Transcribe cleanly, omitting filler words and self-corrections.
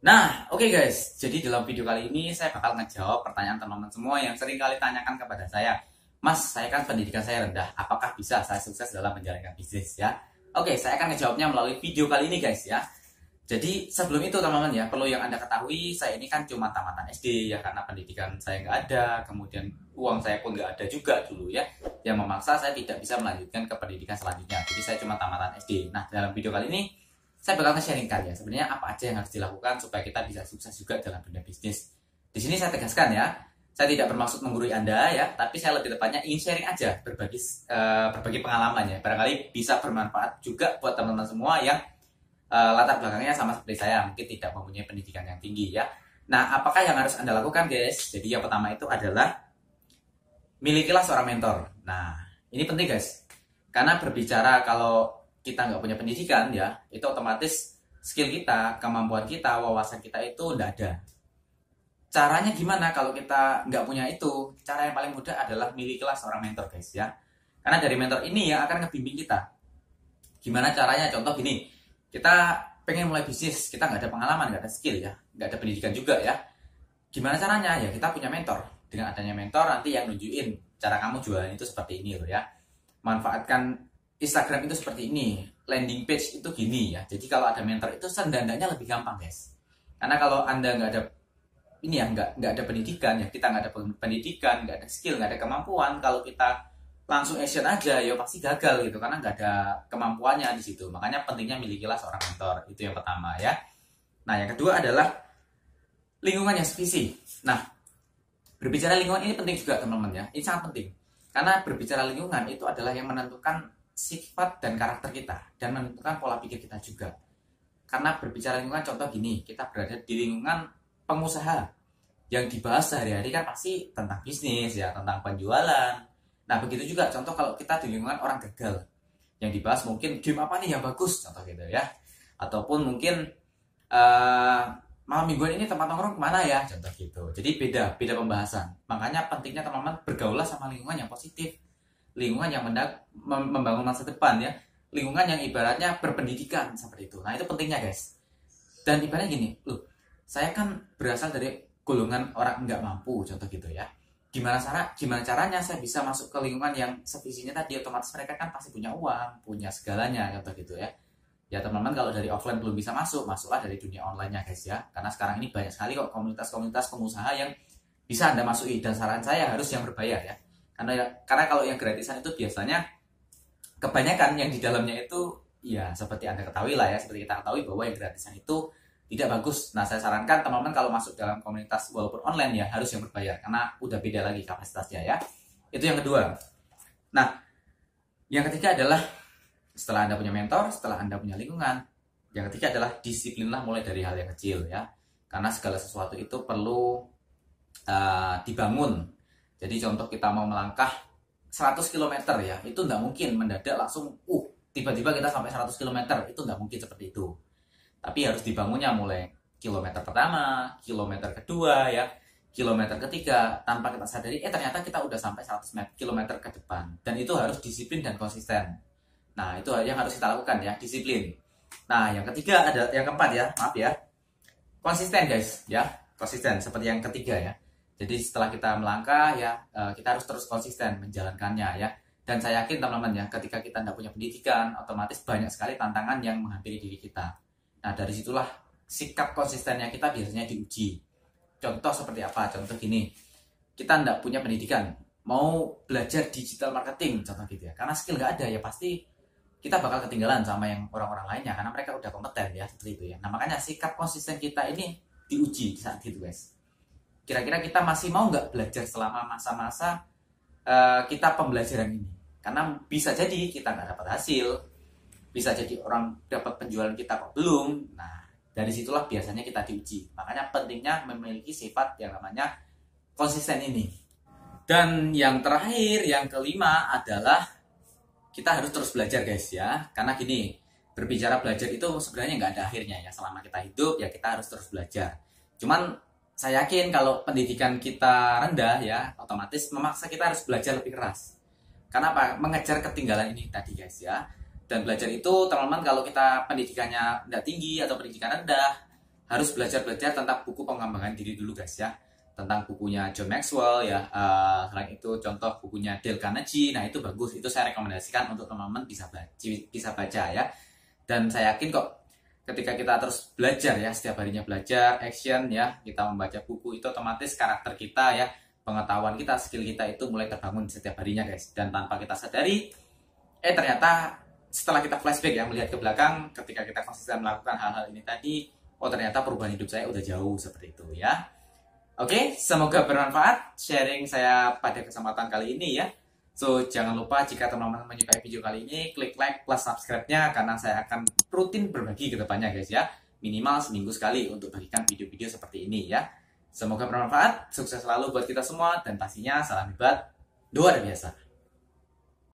Nah, oke guys, jadi dalam video kali ini saya bakal ngejawab pertanyaan teman-teman semua yang sering kali tanyakan kepada saya. Mas, saya kan pendidikan saya rendah, apakah bisa saya sukses dalam menjalankan bisnis ya? Oke, saya akan ngejawabnya melalui video kali ini guys ya. Jadi sebelum itu teman-teman ya, perlu yang Anda ketahui, saya ini kan cuma tamatan SD ya, karena pendidikan saya nggak ada, kemudian uang saya pun nggak ada juga dulu ya, yang memaksa saya tidak bisa melanjutkan ke pendidikan selanjutnya. Jadi saya cuma tamatan SD. Nah, dalam video kali ini saya bakal nge-sharingkan ya sebenarnya apa aja yang harus dilakukan supaya kita bisa sukses juga dalam dunia bisnis. Di sini saya tegaskan ya, saya tidak bermaksud menggurui Anda ya, tapi saya lebih tepatnya ingin sharing aja, berbagi pengalaman ya. Barangkali bisa bermanfaat juga buat teman-teman semua yang latar belakangnya sama seperti saya, mungkin tidak mempunyai pendidikan yang tinggi ya. Nah, apakah yang harus Anda lakukan guys? Jadi yang pertama itu adalah milikilah seorang mentor. Nah, ini penting guys, karena berbicara kalau kita nggak punya pendidikan ya, itu otomatis skill kita, kemampuan kita, wawasan kita itu nggak ada. Caranya gimana kalau kita nggak punya itu? Cara yang paling mudah adalah milikilah seorang mentor guys ya. Karena dari mentor ini yang akan ngebimbing kita. Gimana caranya? Contoh gini, kita pengen mulai bisnis, kita nggak ada pengalaman, nggak ada skill ya, nggak ada pendidikan juga ya. Gimana caranya? Ya kita punya mentor. Dengan adanya mentor nanti yang nunjukin cara kamu jualan itu seperti ini loh ya. Manfaatkan Instagram itu seperti ini, landing page itu gini ya. Jadi kalau ada mentor itu sendandanya lebih gampang guys. Karena kalau Anda nggak ada ini ya, nggak ada pendidikan ya, kita nggak ada pendidikan, nggak ada skill, nggak ada kemampuan. Kalau kita langsung action aja ya pasti gagal gitu, karena nggak ada kemampuannya di situ. Makanya pentingnya milikilah seorang mentor, itu yang pertama ya. Nah yang kedua adalah lingkungan yang sevisi. Nah berbicara lingkungan ini penting juga teman-teman ya, ini sangat penting. Karena berbicara lingkungan itu adalah yang menentukan sifat dan karakter kita, dan menentukan pola pikir kita juga. Karena berbicara lingkungan, contoh gini, kita berada di lingkungan pengusaha, yang dibahas sehari-hari kan pasti tentang bisnis ya, tentang penjualan. Nah begitu juga contoh kalau kita di lingkungan orang gagal, yang dibahas mungkin game apa nih yang bagus, contoh gitu ya. Ataupun mungkin malam mingguan ini tempat nongkrong kemana ya, contoh gitu. Jadi beda pembahasan. Makanya pentingnya teman-teman bergaulah sama lingkungan yang positif, lingkungan yang membangun masa depan ya, lingkungan yang ibaratnya berpendidikan seperti itu. Nah itu pentingnya guys. Dan ibaratnya gini, loh saya kan berasal dari golongan orang nggak mampu, contoh gitu ya. Gimana caranya saya bisa masuk ke lingkungan yang sevisinya tadi? Otomatis mereka kan pasti punya uang, punya segalanya, contoh gitu ya. Ya teman-teman kalau dari offline belum bisa masuk, masuklah dari dunia online-nya guys ya. Karena sekarang ini banyak sekali kok komunitas-komunitas pengusaha yang bisa Anda masuki, dan saran saya harus yang berbayar ya. Karena kalau yang gratisan itu biasanya kebanyakan yang di dalamnya itu ya seperti Anda ketahui lah ya, seperti kita ketahui bahwa yang gratisan itu tidak bagus. Nah saya sarankan teman-teman kalau masuk dalam komunitas walaupun online ya harus yang berbayar, karena udah beda lagi kapasitasnya ya. Itu yang kedua. Nah yang ketiga adalah setelah Anda punya mentor, setelah Anda punya lingkungan, yang ketiga adalah disiplinlah mulai dari hal yang kecil ya. Karena segala sesuatu itu perlu dibangun. Jadi contoh kita mau melangkah 100 km ya, itu nggak mungkin mendadak langsung tiba-tiba kita sampai 100 km, itu nggak mungkin seperti itu. Tapi harus dibangunnya mulai kilometer pertama, kilometer kedua ya, kilometer ketiga, tanpa kita sadari ternyata kita udah sampai 100 km ke depan. Dan itu harus disiplin dan konsisten. Nah itu yang harus kita lakukan ya, disiplin. Nah yang ketiga ada, yang keempat ya, maaf ya, konsisten guys ya, konsisten seperti yang ketiga ya. Jadi setelah kita melangkah ya, kita harus terus konsisten menjalankannya ya. Dan saya yakin teman-teman ya, ketika kita tidak punya pendidikan, otomatis banyak sekali tantangan yang menghampiri diri kita. Nah dari situlah sikap konsistennya kita biasanya diuji. Contoh seperti apa? Contoh gini, kita tidak punya pendidikan, mau belajar digital marketing, contoh gitu ya. Karena skill nggak ada ya pasti kita bakal ketinggalan sama yang orang-orang lainnya, karena mereka udah kompeten ya, seperti itu ya. Nah makanya sikap konsisten kita ini diuji saat itu guys. Kira-kira kita masih mau nggak belajar selama masa-masa kita pembelajaran ini? Karena bisa jadi kita nggak dapat hasil, bisa jadi orang dapat penjualan kita kok belum. Nah dari situlah biasanya kita diuji. Makanya pentingnya memiliki sifat yang namanya konsisten ini. Dan yang terakhir, yang kelima adalah kita harus terus belajar guys ya. Karena gini, berbicara belajar itu sebenarnya nggak ada akhirnya ya. Selama kita hidup ya kita harus terus belajar. Cuman saya yakin kalau pendidikan kita rendah ya, otomatis memaksa kita harus belajar lebih keras. Karena apa? Mengejar ketinggalan ini tadi guys ya. Dan belajar itu teman-teman kalau kita pendidikannya tidak tinggi atau pendidikan rendah, harus belajar tentang buku pengembangan diri dulu guys ya, tentang bukunya John Maxwell ya. Selain itu contoh bukunya Dale Carnegie, nah itu bagus, itu saya rekomendasikan untuk teman-teman bisa baca ya. Dan saya yakin kok ketika kita terus belajar ya, setiap harinya belajar, action ya, kita membaca buku, itu otomatis karakter kita ya, pengetahuan kita, skill kita itu mulai terbangun setiap harinya guys. Dan tanpa kita sadari, ternyata setelah kita flashback ya, melihat ke belakang, ketika kita konsisten melakukan hal-hal ini tadi, oh ternyata perubahan hidup saya udah jauh seperti itu ya. Oke, semoga bermanfaat sharing saya pada kesempatan kali ini ya. So, jangan lupa jika teman-teman menyukai video kali ini, klik like plus subscribe-nya, karena saya akan rutin berbagi ke depannya guys ya. Minimal seminggu sekali untuk bagikan video-video seperti ini ya. Semoga bermanfaat, sukses selalu buat kita semua, dan pastinya salam hebat, luar biasa.